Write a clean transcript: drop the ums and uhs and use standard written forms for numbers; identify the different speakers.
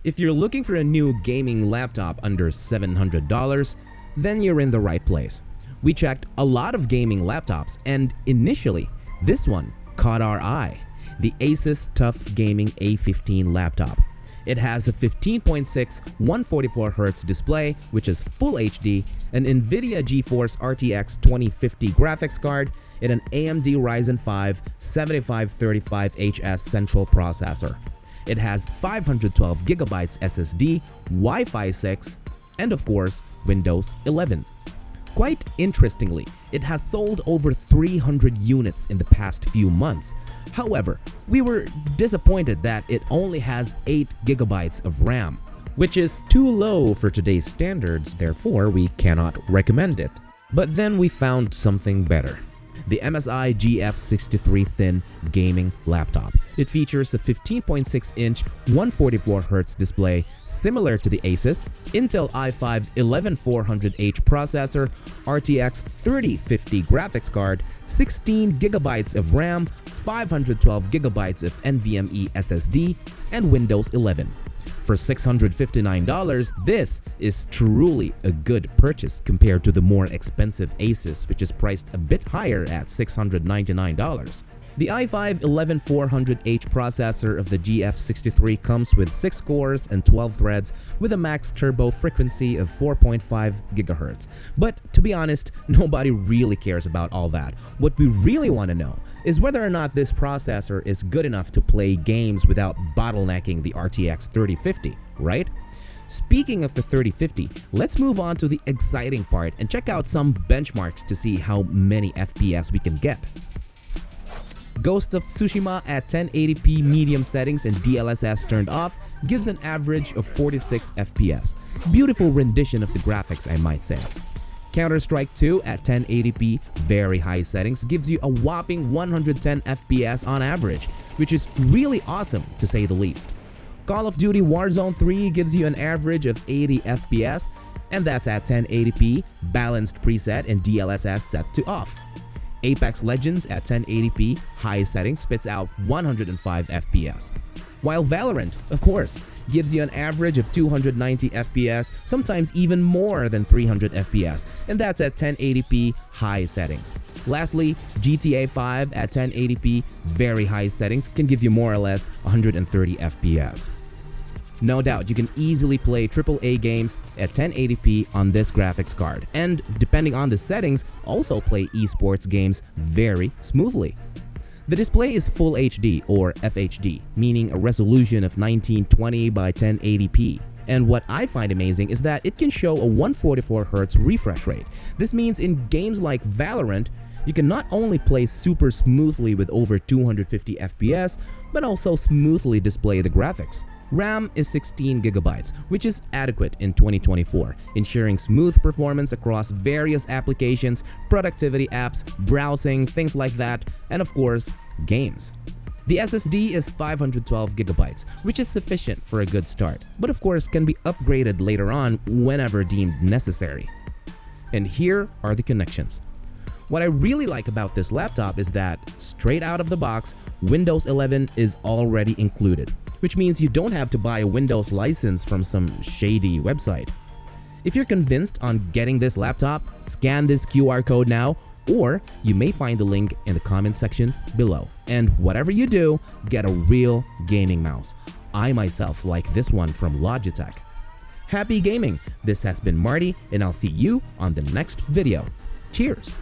Speaker 1: If you're looking for a new gaming laptop under $700, then you're in the right place. We checked a lot of gaming laptops and initially, this one caught our eye, the Asus TUF Gaming A15 laptop. It has a 15.6 144Hz display, which is Full HD, an NVIDIA GeForce RTX 2050 graphics card, and an AMD Ryzen 5 7535HS central processor. It has 512GB SSD, Wi-Fi 6, and of course, Windows 11. Quite interestingly, it has sold over 300 units in the past few months. However, we were disappointed that it only has 8GB of RAM, which is too low for today's standards, therefore we cannot recommend it. But then we found something better. The MSI GF63 thin gaming laptop. It features a 15.6-inch 144Hz display similar to the Asus, Intel i5 11400H processor, RTX 3050 graphics card, 16GB of RAM, 512GB of NVMe SSD, and Windows 11. For $659, this is truly a good purchase compared to the more expensive Asus, which is priced a bit higher at $699. The i5 11400H processor of the GF63 comes with 6 cores and 12 threads with a max turbo frequency of 4.5 GHz. But to be honest, nobody really cares about all that. What we really want to know is whether or not this processor is good enough to play games without bottlenecking the RTX 3050, right? Speaking of the 3050, let's move on to the exciting part and check out some benchmarks to see how many FPS we can get. Ghost of Tsushima at 1080p medium settings and DLSS turned off gives an average of 46 FPS. Beautiful rendition of the graphics, I might say. Counter-Strike 2 at 1080p very high settings gives you a whopping 110 FPS on average, which is really awesome to say the least. Call of Duty Warzone 3 gives you an average of 80 FPS, and that's at 1080p, balanced preset and DLSS set to off. Apex Legends at 1080p high settings spits out 105 FPS. While Valorant, of course, gives you an average of 290 FPS, sometimes even more than 300 FPS, and that's at 1080p high settings. Lastly, GTA 5 at 1080p very high settings can give you more or less 130 FPS. No doubt, you can easily play AAA games at 1080p on this graphics card, and depending on the settings, also play esports games very smoothly. The display is Full HD or FHD, meaning a resolution of 1920 by 1080p. And what I find amazing is that it can show a 144Hz refresh rate. This means in games like Valorant, you can not only play super smoothly with over 250 FPS, but also smoothly display the graphics. RAM is 16GB, which is adequate in 2024, ensuring smooth performance across various applications, productivity apps, browsing, things like that, and of course, games. The SSD is 512GB, which is sufficient for a good start, but of course can be upgraded later on whenever deemed necessary. And here are the connections. What I really like about this laptop is that, straight out of the box, Windows 11 is already included, which means you don't have to buy a Windows license from some shady website. If you're convinced on getting this laptop, scan this QR code now, or you may find the link in the comment section below. And whatever you do, get a real gaming mouse. I myself like this one from Logitech. Happy gaming! This has been Marty, and I'll see you on the next video. Cheers!